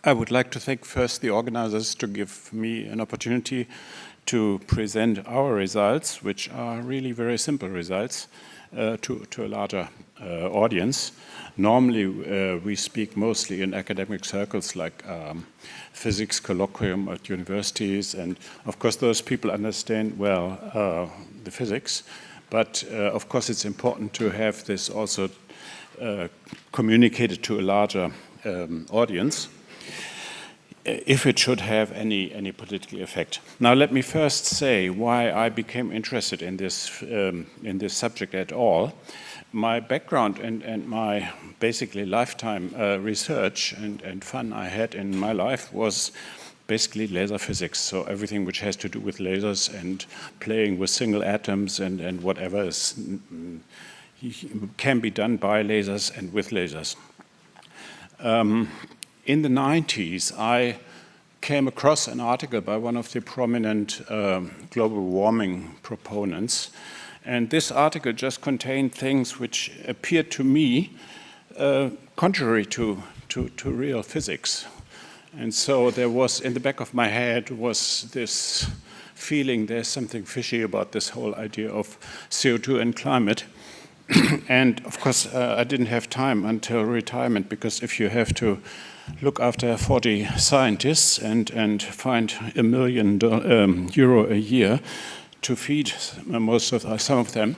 I would like to thank first the organizers to give me an opportunity to present our results, which are really very simple results, to a larger audience. Normally, we speak mostly in academic circles like physics colloquium at universities, and of course those people understand well the physics, but of course it's important to have this also communicated to a larger audience, if it should have any political effect. Now, let me first say why I became interested in this subject at all. My background and my basically lifetime research and fun I had in my life was basically laser physics. So everything which has to do with lasers and playing with single atoms and whatever can be done by lasers and with lasers. In the 90s, I came across an article by one of the prominent global warming proponents. And this article just contained things which appeared to me contrary to real physics. And so there was, in the back of my head, was this feeling there's something fishy about this whole idea of CO2 and climate. And of course, I didn't have time until retirement, because if you have to look after 40 scientists and find €1 million a year to feed some of them,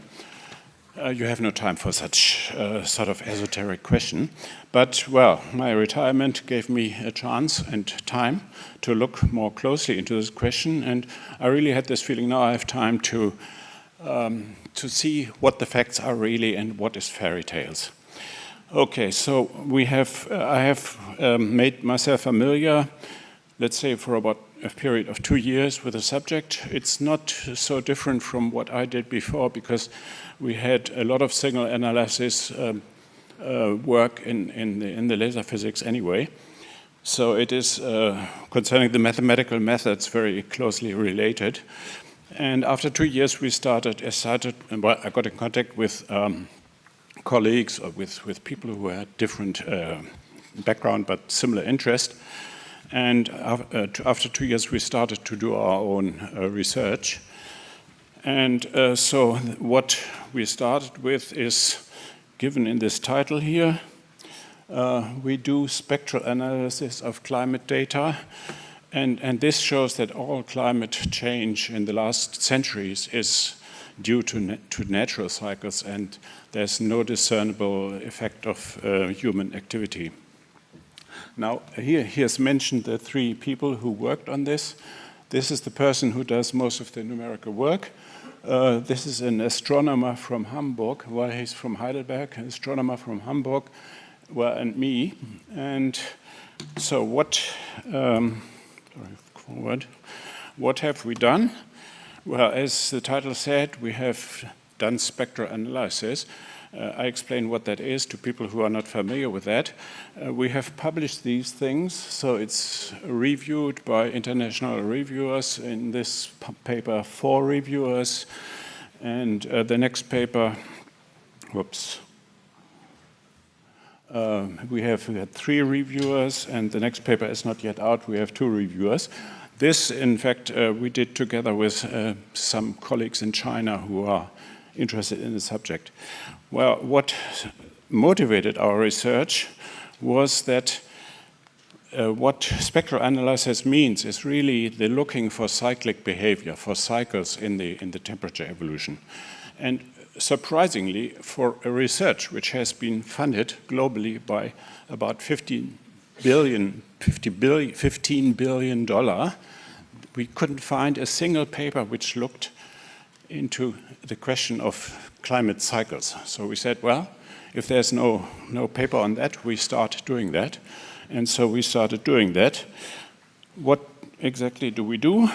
you have no time for such sort of esoteric question. But, well, my retirement gave me a chance and time to look more closely into this question, and I really had this feeling now I have time to see what the facts are really and what is fairy tales. Okay, so I have made myself familiar, let's say, for about a period of 2 years with the subject. It's not so different from what I did before, because we had a lot of signal analysis work in the laser physics anyway. So it is concerning the mathematical methods very closely related. And after 2 years, I got in contact with colleagues or with people who had different background but similar interest. And after 2 years, we started to do our own research. And so what we started with is given in this title here. We do spectral analysis of climate data. And this shows that all climate change in the last centuries is due to natural cycles, and there's no discernible effect of human activity. Now, he has mentioned the 3 people who worked on this. This is the person who does most of the numerical work. This is an astronomer from Hamburg. Well, he's from Heidelberg, an astronomer from Hamburg, and me. And so what have we done? Well, as the title said, we have done spectral analysis. I explain what that is to people who are not familiar with that. We have published these things, so it's reviewed by international reviewers. In this paper, 4 reviewers, and the next paper, we had 3 reviewers, and the next paper is not yet out. We have 2 reviewers. This, in fact, we did together with some colleagues in China who are interested in the subject. Well, what motivated our research was that what spectral analysis means is really the looking for cyclic behavior, for cycles in the temperature evolution. And surprisingly, for a research which has been funded globally by about $15 billion, we couldn't find a single paper which looked into the question of climate cycles. So we said, well, if there's no paper on that, we start doing that. And so we started doing that. What exactly do we do?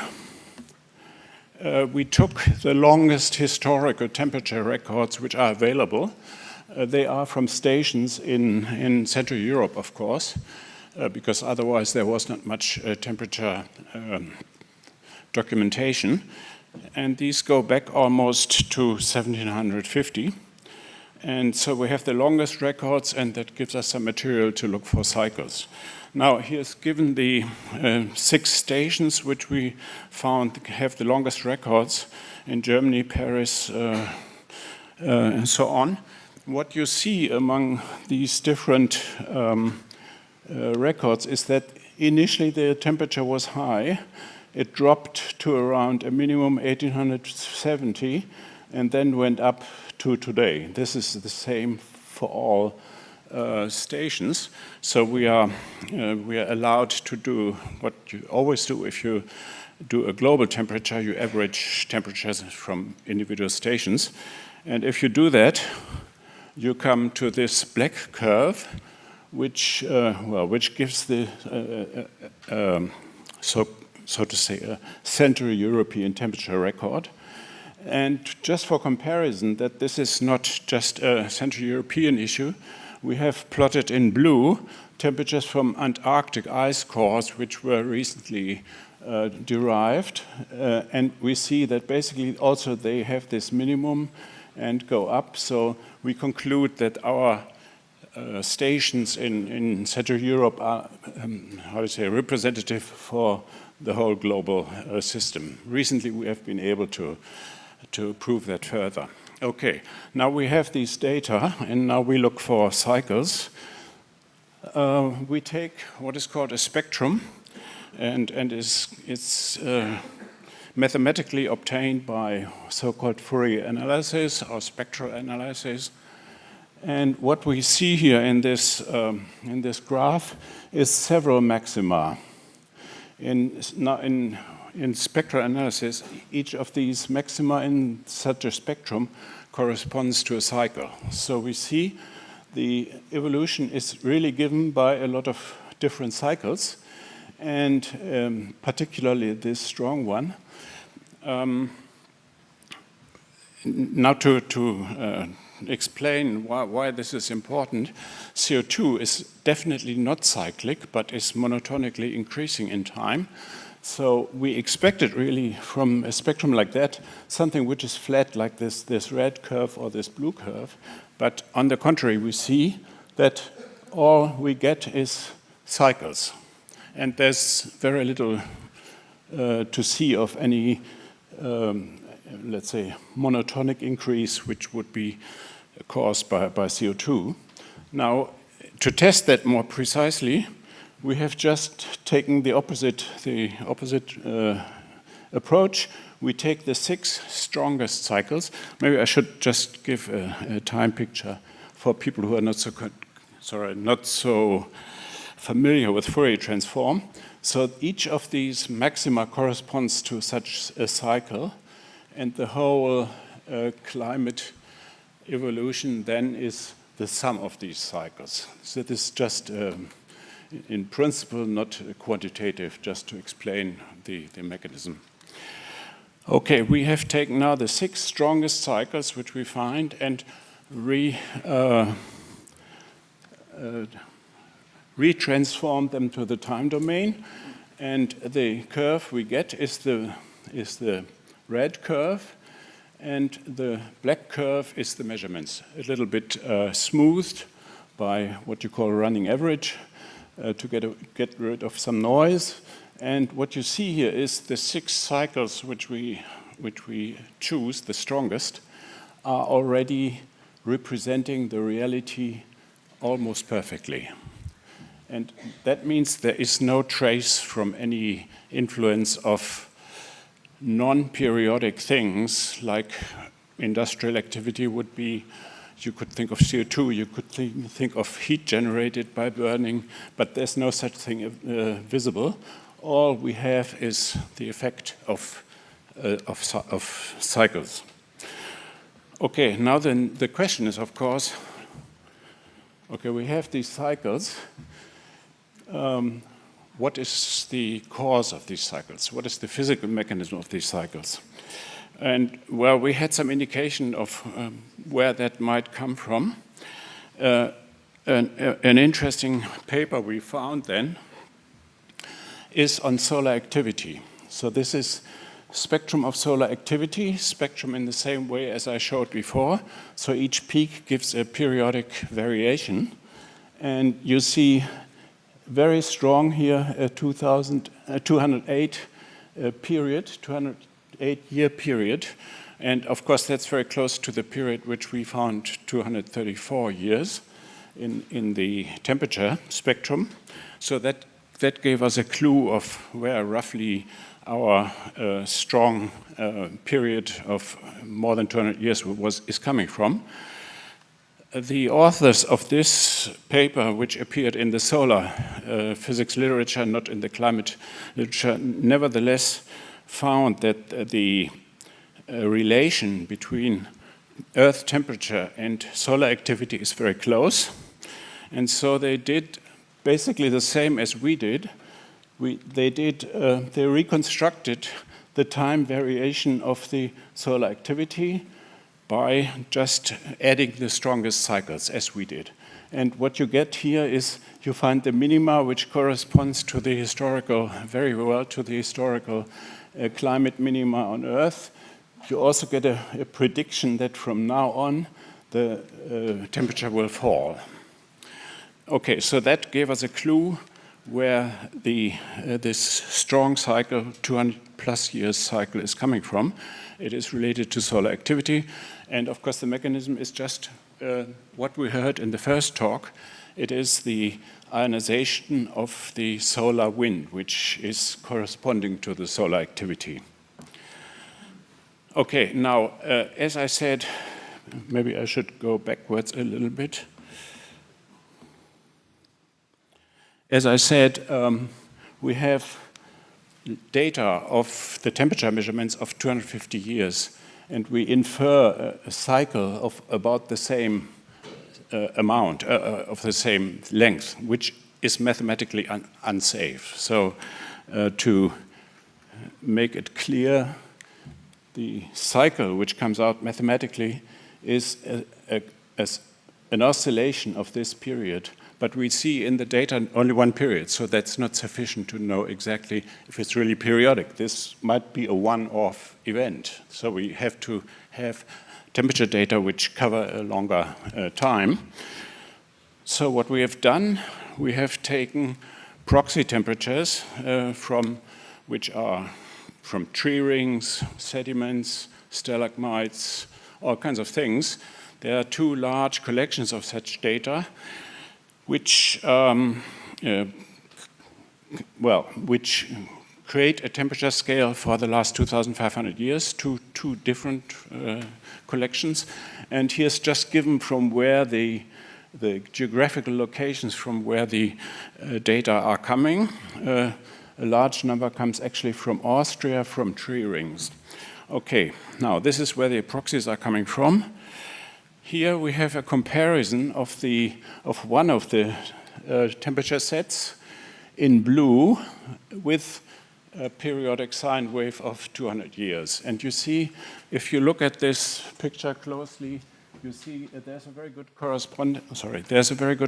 We took the longest historical temperature records which are available. They are from stations in Central Europe, of course, because otherwise there was not much temperature documentation. And these go back almost to 1750. And so we have the longest records, and that gives us some material to look for cycles. Now, here's given the 6 stations which we found have the longest records in Germany, Paris, and so on. What you see among these different records is that initially the temperature was high. It dropped to around a minimum 1870 and then went up to today. This is the same for all stations. So we are allowed to do what you always do. If you do a global temperature, you average temperatures from individual stations. And if you do that, you come to this black curve, which gives the so to say a Central European temperature record. And just for comparison, that this is not just a Central European issue, we have plotted in blue temperatures from Antarctic ice cores, which were recently derived. And we see that basically also they have this minimum and go up. So we conclude that our stations in Central Europe are, representative for the whole global system. Recently, we have been able to prove that further. Okay, now we have these data, and now we look for cycles. We take what is called a spectrum, and it's mathematically obtained by so-called Fourier analysis or spectral analysis. And what we see here in this graph is several maxima. In spectral analysis, each of these maxima in such a spectrum corresponds to a cycle. So we see the evolution is really given by a lot of different cycles, and particularly this strong one. Now to explain why this is important, CO2 is definitely not cyclic, but is monotonically increasing in time. So we expected really from a spectrum like that, something which is flat like this red curve or this blue curve. But on the contrary, we see that all we get is cycles. And there's very little to see of any, let's say, monotonic increase, which would be caused by CO2. Now, to test that more precisely, we have just taken the opposite approach. We take the 6 strongest cycles. Maybe I should just give a time picture for people who are not so familiar with Fourier transform. So each of these maxima corresponds to such a cycle, and the whole climate evolution then is the sum of these cycles. So this is just, in principle, not quantitative, just to explain the mechanism. Okay, we have taken now the 6 strongest cycles which we find and retransformed them to the time domain, and the curve we get is the red curve, and the black curve is the measurements, a little bit smoothed by what you call running average to get rid of some noise. And what you see here is the 6 cycles which we choose, the strongest, are already representing the reality almost perfectly. And that means there is no trace from any influence of non-periodic things like industrial activity would be. You could think of CO2, you could think of heat generated by burning, but there's no such thing visible. All we have is the effect of cycles. Okay, now then the question is, of course, okay, we have these cycles. What is the cause of these cycles? What is the physical mechanism of these cycles? And well, we had some indication of where that might come from. An interesting paper we found then is on solar activity. So this is spectrum of solar activity, spectrum in the same way as I showed before. So each peak gives a periodic variation. And you see very strong here, 208 period, 208-year period. And of course, that's very close to the period which we found 234 years in the temperature spectrum. So that gave us a clue of where roughly our strong period of more than 200 years is coming from. The authors of this paper, which appeared in the solar physics literature, not in the climate literature, nevertheless found that the relation between Earth temperature and solar activity is very close. And so they did basically the same as we did. They reconstructed the time variation of the solar activity by just adding the strongest cycles, as we did. And what you get here is you find the minima, which corresponds to the historical, very well to the historical climate minima on Earth. You also get a prediction that from now on, the temperature will fall. Okay, so that gave us a clue where this strong cycle, 200 plus years cycle, is coming from. It is related to solar activity. And of course, the mechanism is just what we heard in the first talk. It is the ionization of the solar wind, which is corresponding to the solar activity. Okay, now, as I said, maybe I should go backwards a little bit. As I said, we have data of the temperature measurements of 250 years, and we infer a cycle of about the same amount, of the same length, which is mathematically unsafe. So to make it clear, the cycle which comes out mathematically is an oscillation of this period. But we see in the data only one period, so that's not sufficient to know exactly if it's really periodic. This might be a one-off event. So we have to have temperature data which cover a longer time. So what we have done, we have taken proxy temperatures which are from tree rings, sediments, stalagmites, all kinds of things. There are two large collections of such data which create a temperature scale for the last 2,500 years, two different collections. And here's just given from where the geographical locations from where the data are coming. A large number comes actually from Austria, from tree rings. Okay, now this is where the proxies are coming from. Here we have a comparison of one of the temperature sets in blue with a periodic sine wave of 200 years. And you see, if you look at this picture closely, you see there's a very good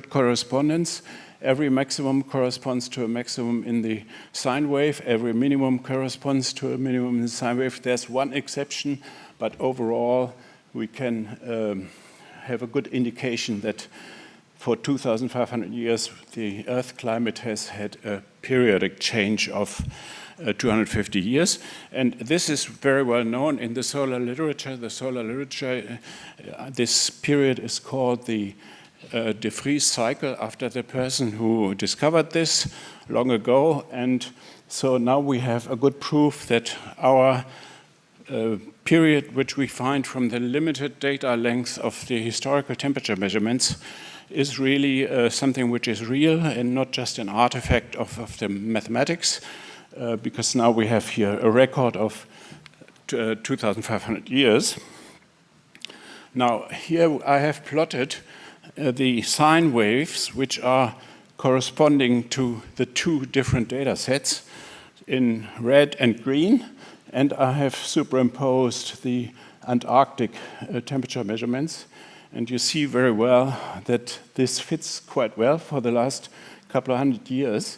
correspondence. Every maximum corresponds to a maximum in the sine wave. Every minimum corresponds to a minimum in the sine wave. There's one exception, but overall we can have a good indication that for 2,500 years, the Earth climate has had a periodic change of 250 years. And this is very well known in the solar literature. The solar literature, this period is called the de Vries cycle, after the person who discovered this long ago. And so now we have a good proof that our period, which we find from the limited data length of the historical temperature measurements, is really something which is real and not just an artifact of the mathematics, because now we have here a record of 2,500 years. Now, here I have plotted the sine waves, which are corresponding to the two different data sets in red and green. And I have superimposed the Antarctic temperature measurements. And you see very well that this fits quite well for the last couple of hundred years.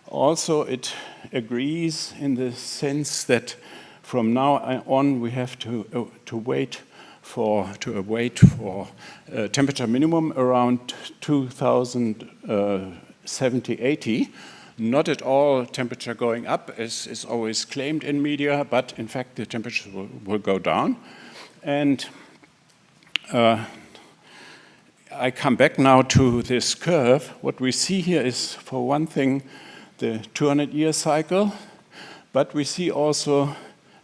Also, it agrees in the sense that from now on we have to wait for temperature minimum around 2000 70, 80. Not at all temperature going up, as is always claimed in media, but in fact the temperature will go down. And I come back now to this curve. What we see here is, for one thing, the 200-year cycle, but we see also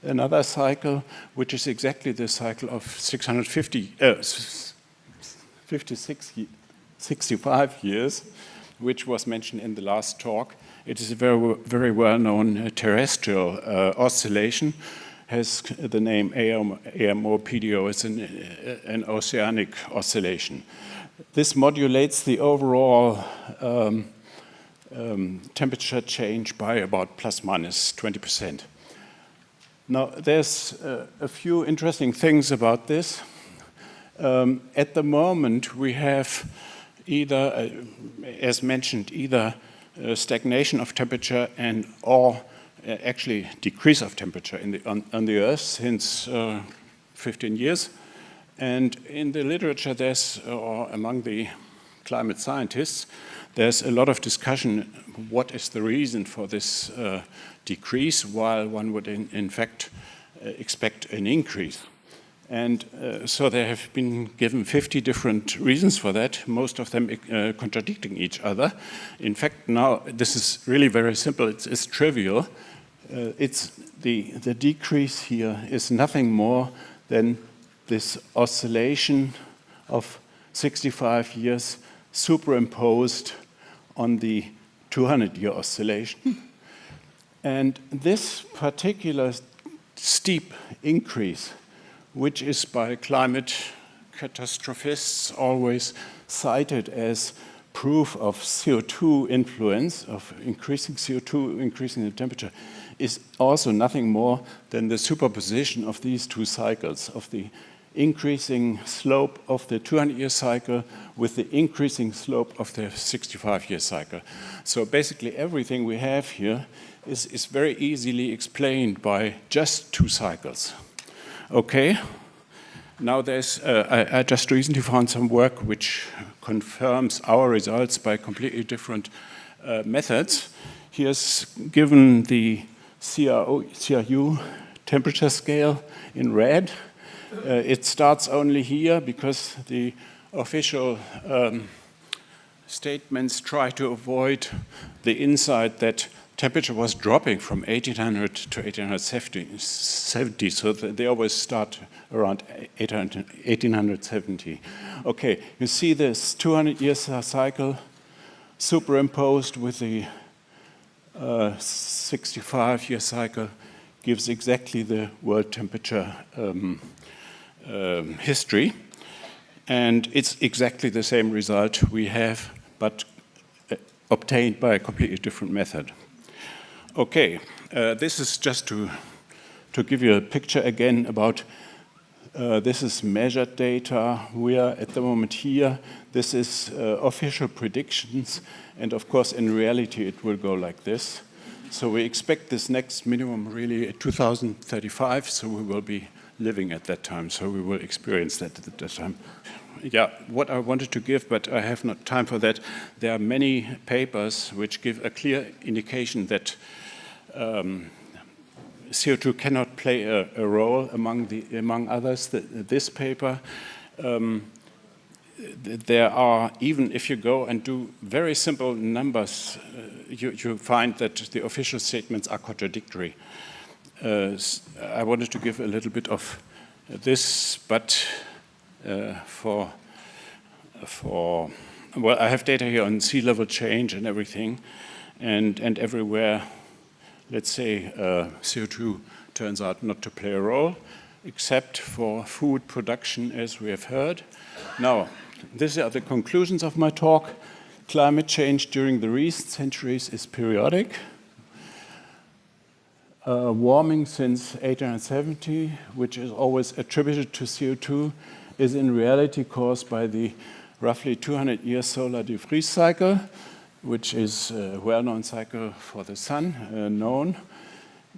another cycle, which is exactly the cycle of 65 years, which was mentioned in the last talk. It is a very, very well-known terrestrial oscillation, has the name AMO-PDO. It's an oceanic oscillation. This modulates the overall temperature change by about plus minus 20%. Now, there's a few interesting things about this. At the moment, we have either, as mentioned, either stagnation of temperature or actually decrease of temperature on the Earth since 15 years. And in the literature, or among the climate scientists, there's a lot of discussion what is the reason for this decrease, while one would in fact expect an increase. And so there have been given 50 different reasons for that, most of them contradicting each other. In fact, now this is really very simple. It's trivial. It's the decrease here is nothing more than this oscillation of 65 years superimposed on the 200-year oscillation. And this particular steep increase, which is by climate catastrophists always cited as proof of CO2 influence, of increasing CO2, increasing the temperature, is also nothing more than the superposition of these two cycles, of the increasing slope of the 200-year cycle with the increasing slope of the 65-year cycle. So basically everything we have here is very easily explained by just two cycles. Okay, now I just recently found some work which confirms our results by completely different methods. Here's given the CRU temperature scale in red. It starts only here because the official statements try to avoid the insight that temperature was dropping from 1800 to 1870, so they always start around 1870. Okay, you see this 200-year cycle superimposed with the 65-year cycle gives exactly the world temperature history, and it's exactly the same result we have, but obtained by a completely different method. Okay, this is just to give you a picture again about this is measured data. We are at the moment here. This is official predictions, and of course in reality it will go like this. So we expect this next minimum really at 2035, so we will be living at that time, so we will experience that at that time. Yeah, what I wanted to give, but I have not time for that, there are many papers which give a clear indication that CO2 cannot play a role among others. This paper, there are, even if you go and do very simple numbers, you find that the official statements are contradictory. I wanted to give a little bit of this, but well, I have data here on sea level change and everything, and everywhere, let's say, CO2 turns out not to play a role, except for food production, as we have heard. Now, these are the conclusions of my talk. Climate change during the recent centuries is periodic. Warming since 1870, which is always attributed to CO2, is in reality caused by the roughly 200-year solar de-Vries cycle, which is a well-known cycle for the sun, known.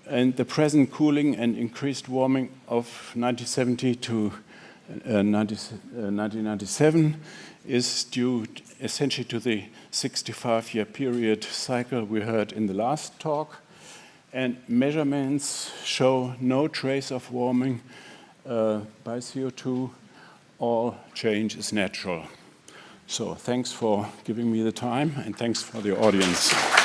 And the present cooling and increased warming of 1970 to 1997 is due essentially to the 65-year period cycle we heard in the last talk. And measurements show no trace of warming by CO2. All change is natural. So thanks for giving me the time, and thanks for the audience.